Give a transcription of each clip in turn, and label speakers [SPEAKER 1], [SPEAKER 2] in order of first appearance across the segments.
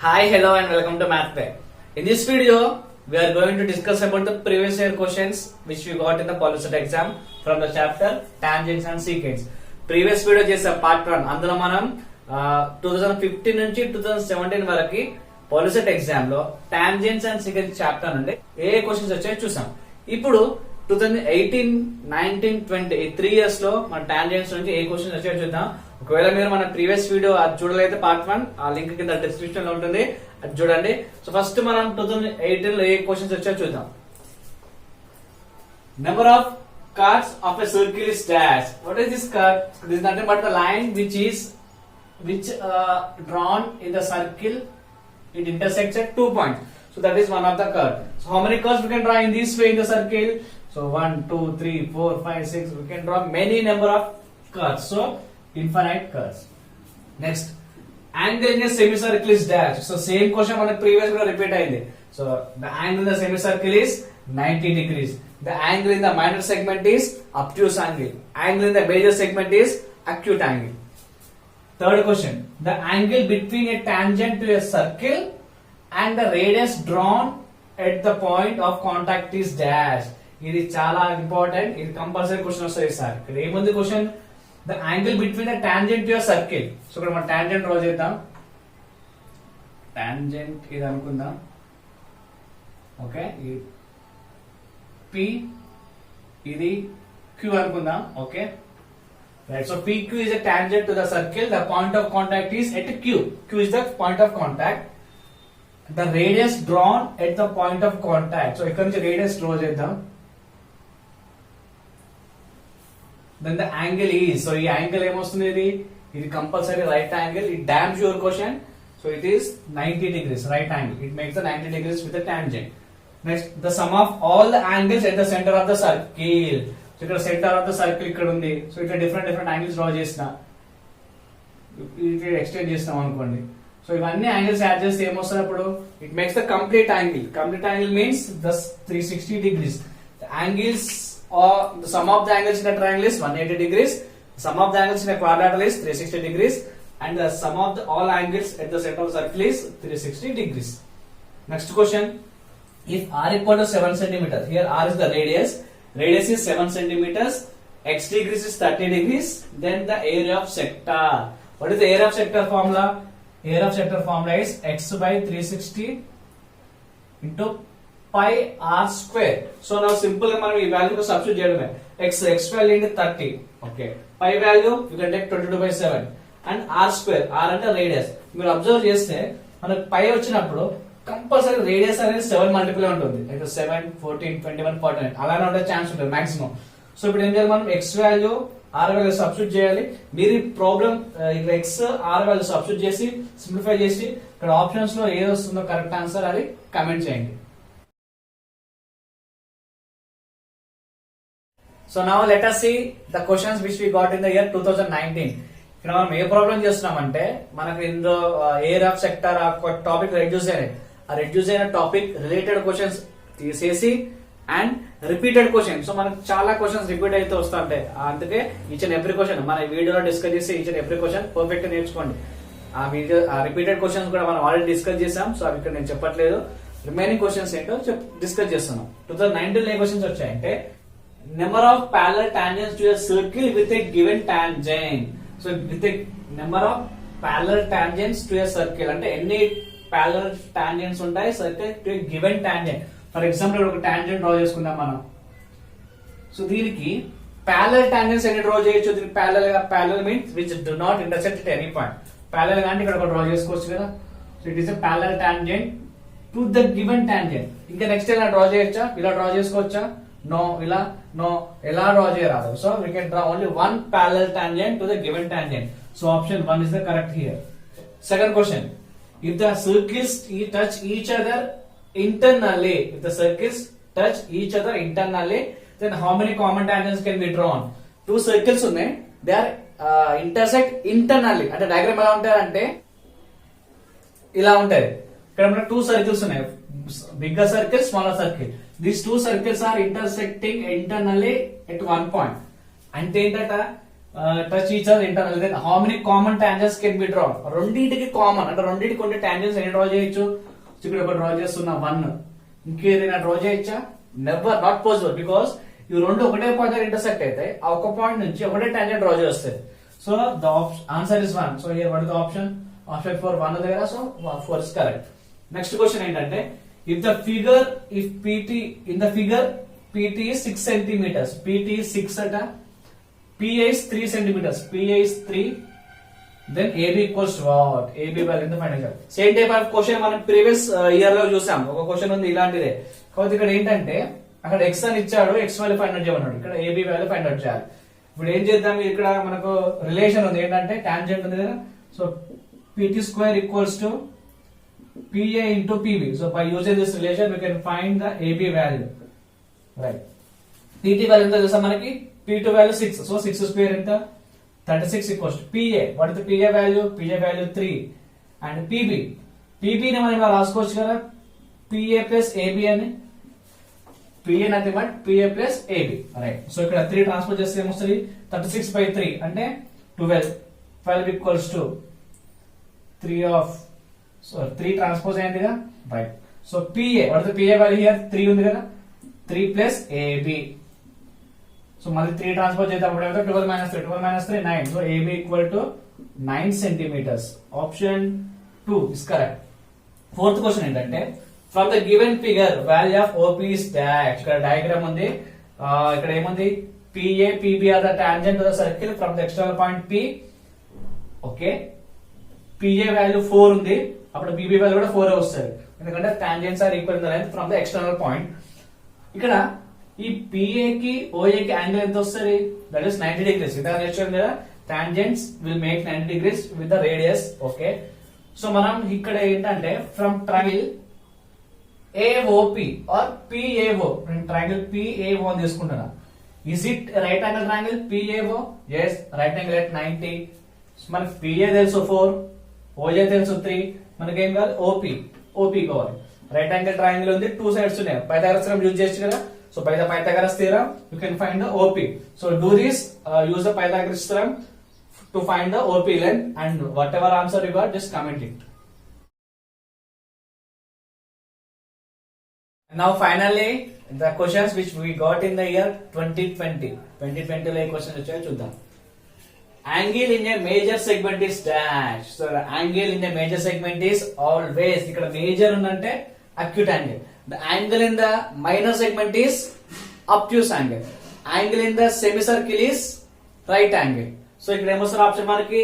[SPEAKER 1] Hi, hello and welcome to Math Bay. In this video, we are going to discuss about the previous year questions which we got in the Polyset exam from the chapter Tangents and Secants. Previous video చేసే part 1 అందులో మనం 2015 నుంచి 2017 వరకు Polyset exam లో tangents and seconds chapter నుండి ఏ questions వచ్చాయో చూసాం. ఇప్పుడు 2018, 19, 20 ఈ 3 ఇయర్స్ లో మన టాంజెంట్స్ నుంచి ఏ క్వశ్చన్స్ వచ్చాయో చూద్దాం. ఒకవేళ మీరు మన ప్రీవియస్ వీడియో అది చూడలేతే పార్ట్ 1 ఆ లింక్ కింద డిస్క్రిప్షన్ లో ఉంటుంది, అది చూడండి. సో ఫస్ట్ మనం 2018 లో ఏ క్వశ్చన్స్ వచ్చాయో చూద్దాం. Number of cards of a circle is dash. What is this card? This is nothing but the line which drawn in the circle. It intersects at 2 points. So that is one of the curve. So how many curves we can draw in this way in the circle? So 1, 2, 3, 4, 5, 6. We can draw many number of curves. So infinite curves. Next, angle in a semicircle is dash. So same question on the previous video repeat ayindi. So the angle in the semicircle is 90 degrees. The angle in the minor segment is obtuse angle. Angle in the major segment is acute angle. Third question, the angle between a tangent to a circle and the radius drawn at the point of contact is dash. ఇది చాలా important, ఇది compulsory question వస్తుంది sir. ఇక్కడ ఏముంది question? The angle between a tangent to a circle. So ఇక్కడ మనం tangent draw చేద్దాం. Tangent ఇది అనుకుందాం. ఓకే, P ఇది Q అనుకుందాం. Okay right, so PQ is a tangent to the circle. The point of contact is at Q. Q is the point of contact. The radius drawn at the point of contact. So ఇక్కడ నుంచి radius draw చేద్దాం. Then the angle is, so ఈ angle ఏమొస్తుంది? ఇది compulsory right angle. It damns your question. So it is 90 degrees right angle. It makes the 90 degrees with the tangent. Next, the sum of all the angles at the center of the circle. So ఇక్కడ centre of the circle ఇక్కడ ఉంది. So ఇక్కడ different angles draw చేసిన, extend చేస్తాం అనుకోండి. So ఇవన్నీ angles add చేస్తే ఏమొస్తుంది అప్పుడు? It makes the complete angle. Complete angle means the 360 degrees. The angles or the sum of the angles in a triangle is 180 degrees. The sum of the angles in a quadrilateral is 360 degrees. And the sum of the all angles at the center of the circle is 360 degrees. Next question. If r equal to 7 centimeters, here r is the radius. Radius is 7 centimeters. X degrees is 30 degrees. Then the area of sector. What is the area of sector formula? Area of sector formula is x by 360 into pi r square. So now simple గా మనం ఈ value కు substitute చేయడమే. x value into 30. Okay. Pi value you can take 22/7 and r square. R అంటే radius. మీరు observe చేస్తే మనకు పై వచ్చినప్పుడు కంపల్సరీ రేడియస్ అనేది 7 మల్టిపుల్ ఉంటుంది. అయితే 7, 14, 21, 49 అలానే ఉండే ఛాన్స్ ఉంటుంది మాక్సిమం. సో ఇప్పుడు ఏం చేయాలి? మనం x value or value substitute చేయాలి. మీరు ఈ ప్రాబ్లం ఇక్కడ ఎక్స్ ఆర్ వాల్యూ సబ్స్టిట్యూట్ చేసి సింప్లిఫై చేసి ఇక్కడ ఆప్షన్స్ లో ఏది వస్తుందో కరెక్ట్ ఆన్సర్ అది కమెంట్ చేయండి. So now let us see the questions which we got in the year 2019. ఇక్కడ మనం ఏ ప్రాబ్లం చేస్తున్నామంటే మనకు ఇందులో ఏర్ ఆఫ్ సెక్టర్ టాపిక్ రెడ్యూస్ అయినాయి. ఆ రెడ్యూస్ అయిన టాపిక్ రిలేటెడ్ క్వశ్చన్స్ తీసేసి అండ్ రిపీటెడ్ క్వశ్చన్. సో మనకు చాలా క్వశ్చన్స్ రిపీట్ అయితే వస్తుంటాయి. అందుకే ఈచ్ అండ్ ఎవ్రీ క్వశ్చన్ మన వీడియోలో డిస్కస్ చేసి each and every question perfect నేర్చుకోండి. ఆ రిపీటెడ్ క్వశ్చన్స్ కూడా మనం ఆల్రెడీ డిస్కస్ చేసాం. సో అవి ఇక్కడ నేను చెప్పట్లేదు. రిమైనింగ్ క్వశ్చన్స్ ఏంటో డిస్కస్ చేస్తున్నాం. 2019 ఏ క్వశ్చన్స్ వచ్చాయంటే number of parallel tangents to a circle with a given tangent. So with number of parallel tangents to a circle అంటే ఎన్ని parallel tangents ఉంటాయి circle to a given tangent. For example ఒక tangent draw చేసుకుందాం మనం. So దీనికి parallel tangents ఎన్ని draw చేయొచ్చు? దీనికి parallel means which do not intersect at any point. parallel అంటే ఇక్కడ ఒక డ్రా చేసుకోవచ్చు కదా. So it is a parallel tangent to the given tangent. ఇంకా నెక్స్ట్ ఎలా డ్రా చేయొచ్చా? ఇలా డ్రా చేసుకోవచ్చా? నో. ఇలా నో. ఎలా డ్రా చేయరాదు. So we can draw only one parallel tangent to the given tangent. So option 1 is the correct here. Second question. If the circles touch each other internally, then how many common tangents can be drawn? Two circles ఉన్నాయి. They are intersect internally. అంటే diagram ఎలా ఉంటారంటే ఇలా ఉంటది. ఇక్కడ మనకు two circles ఉన్నాయి. Bigger circle, smaller circle. These two circles are intersecting internally at one point. అంటే ఏంటట touch each other internal. Then how many common tangents can be draw? రెండింటికి కామన్ అంటే రెండింటికి కొన్ని టాంజెంట్స్ ఎన్ని డ్రా చేయొచ్చు? ఇక్కడ ఒక డ్రా చేస్తున్నా 1, ఇంకేదైనా డ్రా చేయొచ్చా? Never, not possible. బికాస్ ఇవి రెండు ఒకటే పాయింట్ దగ్గర ఇంటర్సెక్ట్ అయితే ఆ ఒక పాయింట్ నుంచి ఒకటే టాంజెంట్ డ్రా చేస్తాయి. So the answer is 1. So here what is the option? Option 4 1 ఉంది కదా. So 4 is correct. Next question ఏంటంటే if the figure if PT in the figure PT is 6 centimeters, PT is 6 అట, PI is 3 centimeters, పిఐ is 3, then AB equals to what? AB value ఎంత find చేయాలి? Same type of question మనం previous year లో చూసాం. ఒక question ఉంది ఇలాంటిదే. కాబట్టి ఇక్కడ ఏంటంటే అక్కడ x అని ఇచ్చాడు, x వాల్యూ ఫైండ్ అవుట్ చేయమన్నాడు. ఇక్కడ AB వాల్యూ ఫైండ్ అవుట్ చేయాలి. ఇప్పుడు ఏం చేద్దాం? ఇక్కడ మనకు రిలేషన్ ఉంది ఏంటంటే టాంజెంట్ ఉంది కదా. So PT square equals to PA into PB. So by using this relation we can find the AB value. Right. PT value ఎంత తెలుసా మనకి? P2 value 6. So 6 square ఎంత? 36 equals to PA. What is the PA value? PA value 3. And PB. PB ని మనం ఇలా రాసుకోవచ్చు కదా, PA plus AB అని. PA nothing but PA plus AB. Right. So ఇక్కడ 3 ట్రాన్స్ఫర్ చేస్తే ఏమొస్తుంది? 36 by 3 అంటే 12. 12 equals to 3 of, so 3 transpose అయింది కదా. Right. So PA, what is the PA value here? 3 ఉంది కదా. 3 plus AB. So మళ్ళీ 3 ట్రాన్స్పోజ్ చేద్దాం. అప్పుడు ఏమవుతుంది? 12 minus 3, 12 minus 3 9. So AB equal to 9 centimeters. Option 2 is correct. Fourth question ఏంటంటే from the given figure value of OP is dash. ఇక్కడ diagram ఉంది. ఇక్కడ ఏముంది? PA PB are the tangent to the circle from the external point P. Okay, PA value 4 ఉంది, అప్పుడు PB value కూడా 4 వస్తుంది. ఎందుకంటే tangents are equal in the length from the external point. ఇక్కడ ఈ PA కి OA కి యాంగిల్ ఎంత వస్తుంది? That is 90 degrees. ఇదా నేర్చుకోండి కదా, tangents will make 90 degrees with the radius. Okay, so మనం ఇక్కడ ఏంటంటే from triangle AOP or PAO, నేను ట్రయాంగిల్ PAO అని తీసుకుంటున్నా. Is it right angle triangle PAO? yes, right angle at 90. మనకి PA తెలుసు 4, OA తెలుసు 3, మనకి ఏం కావాలి? OP కావాలి. రైట్ యాంగిల్ ట్రయాంగిల్ ఉంది, 2 సైడ్స్ ఉన్నాయి. పైథాగరస్ థియరం యూజ్ చేయొచ్చు కదా. So by the Pythagoras theorem you can find the OP. So do this, use the Pythagoras theorem to find the OP length, and what ever answer you got just comment it. Now finally the questions which we got in the year 2020 లో ఏ questions వచ్చాయో చూద్దాం. Angle in a major segment is dash. So the angle in a major segment is always, ఇక్కడ major ఉందంటే acute angle. The angle in the minor segment is obtuse angle. Angle in the semicircle is right angle. So ఇక్కడ ఏమొస్తుంది option మనకి?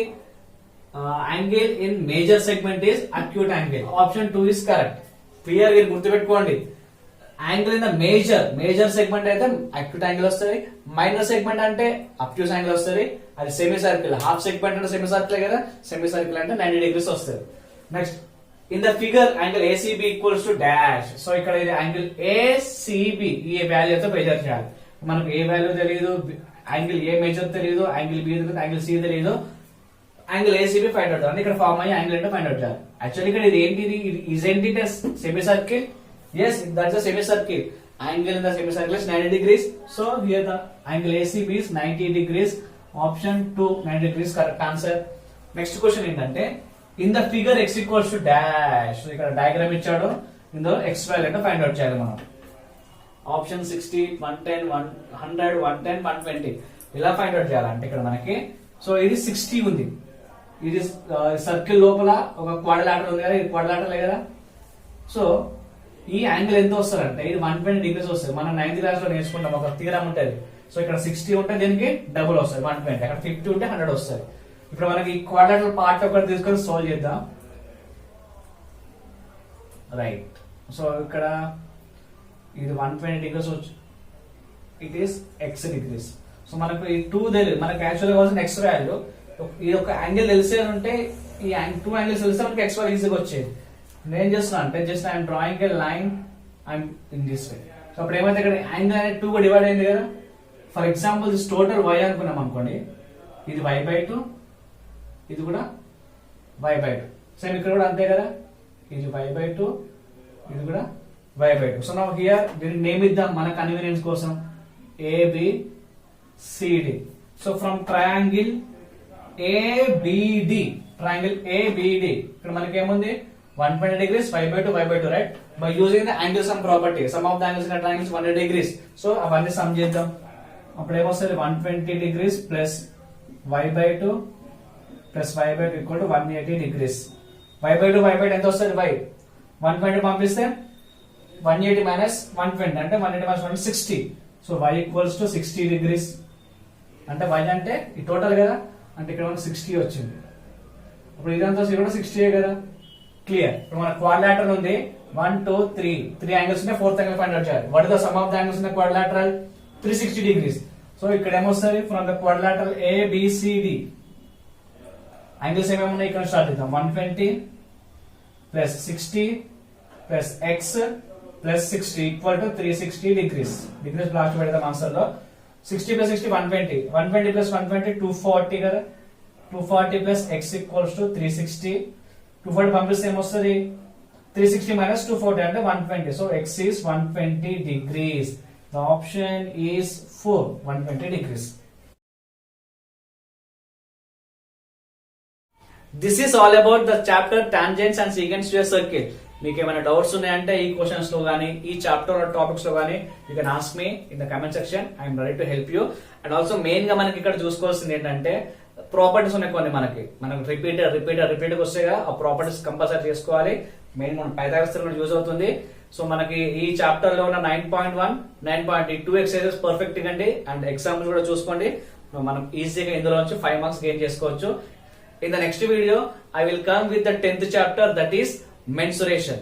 [SPEAKER 1] Angle in major segment is acute angle. Option 2 is correct. Clear గా గుర్తుపెట్టుకోండి. Angle in the major segment అయితే acute angle వస్తుంది, minor segment అంటే obtuse angle వస్తుంది. అది సెమీ సర్కిల్, హాఫ్ సెగ్మెంట్ అంటే సెమీ సర్కిల్ కదా, సెమీ సర్కిల్ అంటే 90 degrees వస్తుంది. Next in the figure angle ACB equals to dash. So ఇక్కడ ఇది యాంగిల్ ACB, ఈ వాల్యూ తో మెజర్ చేయాలి. మనకు ఏ వాల్యూ తెలియదు, యాంగిల్ ఏ మెజర్ తెలియదు, యాంగిల్ B తెలియదు, యాంగిల్ C తెలియదు, యాంగిల్ ACB ఫైండ్ అవుట్. ఇక్కడ ఫార్మ్ అయ్యి యాంగిల్ అంటే ఫైండ్ అవుట్ చేయాలి. యాక్చువల్లీ ఇక్కడ ఇది ఏంటిది? Isn't it semi circle? Yes, that's a semicircle. Angle in the semicircle is 90 degrees. So here the angle ACB is 90 degrees. Option 2, 90 degrees correct answer. Next question ఏంటంటే in the figure x equals to dash. So ఇక్కడ diagram ఇచ్చాడు, ఇందులో x value అంటే find out చేయాలి మనం. Option 60, 110, 100, 110, 120 ఇలా find out చేయాలంటే ఇక్కడ మనకి, సో ఇది 60 ఉంది, ఇది సర్కిల్ లోపల ఒక క్వాడ్రిలేటరల్ ఉంది కదా, ఇది క్వాడ్రిలేటరల్ కదా. సో ఈ యాంగిల్ ఎంత వస్తారంటే ఇది 120 degrees వస్తుంది. మనం 9th క్లాస్ లో నేర్చుకుంటాం, ఒక థీరం ఉంటుంది. సో ఇక్కడ 60 ఉంటే దీనికి డబుల్ వస్తుంది 120, అక్కడ 50 ఉంటే 100 వస్తుంది. ఇప్పుడు మనకి ఈ క్వాడ్రిలేటరల్ పార్ట్ ఒకటి తీసుకొని సాల్వ్ చేద్దాం. రైట్, సో ఇక్కడ ఇది 120 degrees వచ్చి it is x degrees. So మనకు ఈ 2 తెలియదు, మనకు యాక్చువల్గా కావాల్సిన x వాల్యూ. ఈ ఒక యాంగిల్ తెలిసే ఉంటే ఈ 2 యాంగిల్స్ తెలిస్తే మనకి x వాల్యూ ఈజీగా వచ్చేది. నేను చేస్తున్నా అంటే just I'm drawing A line, I'm in this way. So అప్పుడు ఏమైతే ఇక్కడ యాంగిల్ అనేది 2 గా డివైడ్ అయింది కదా. For example this total y అనుకున్నాం అనుకోండి, ఇది y/2, ఇది కూడా y/2. సేమ్ ఇక్కడ కూడా అంతే కదా, ఇది y/2, ఇది కూడా y/2. సో నౌ హియర్ దీనికి నేమ్ ఇద్దాం మన కన్వీనియన్స్ కోసం, ABCD. So from triangle ABD, triangle ABD ఇక్కడ మనకి ఏముంది 120 degrees 5/2 right. By using the angle sum property, sum of the angles in triangles 100 degrees. సో అవన్నీ సమ్ చేద్దాం. అప్పుడు ఏమొస్తుంది 120 degrees plus y/2 plus y/2 equal to 180 degrees. y/2 ఎంత వస్తుంది? y 120 పంపిస్తే 180 మైనస్ 120 అంటే 180 minus 160. So y equals to 60 degrees. అంటే y అంటే ఈ టోటల్ కదా, అంటే ఇక్కడ మనకు 60 వచ్చింది. ఇప్పుడు ఇదంతా కూడా 60 కదా, క్లియర్. ఇప్పుడు మన క్వాడ్రిలేటరల్ ఉంది 1 2 3 యాంగిల్స్ ఉన్నాయి, ఫోర్త్ యాంగిల్ ఫైండ్ అవుట్ చేయాలి. What is the sum of the angles in the quadrilateral? 360 degrees. So ఇక్కడ ఏమొస్తుంది? From the quadrilateral A B C D angles ఏమేమి ఉన్నాయి ఇక్కడ స్టార్ట్ చేద్దాం. 120 plus 60 plus X plus 60 equal to 360 degrees. Degrees last పెడదాం answer లో. 60 plus 60 120, 120 plus 120 240 కదా, 240 ప్లస్ ఎక్స్ ఈక్వల్స్ టు 360. 240 పంపిస్తే ఏమొస్తుంది? 360 మైనస్ 240 అంటే 120. So X is 120 degrees. The option is 4, 120 degrees. This is all about the chapter tangents and secants to a circle. మీకు ఏమైనా doubts ఉన్నాయంటే ఈ క్వశ్చన్స్ లో గానీ ఈ చాప్టర్ టాపిక్స్ లో గానీ you can ask me in the comment section. I'm ready to help you. And also main గా మనకి ఇక్కడ చూసుకోవాల్సింది ఏంటంటే ప్రాపర్టీస్ ఉన్నాయి కొన్ని, మనకు రిపీట్ వస్తాయి కదా, ఆ ప్రాపర్టీస్ కంపల్సరీ చేసుకోవాలి. మెయిన్ మన పైథాగరస్ కూడా యూజ్ అవుతుంది. సో మనకి ఈ చాప్టర్ లో ఉన్న 9.1 9.2 ఎక్సర్సైజెస్ పర్ఫెక్ట్ అండి. అండ్ ఎగ్జాంపుల్ కూడా చూసుకోండి, మనం ఈజీగా ఇందులో నుంచి 5 మార్క్స్ గెయిన్ చేసుకోవచ్చు. In the next video, I will come with the 10th chapter, that is mensuration.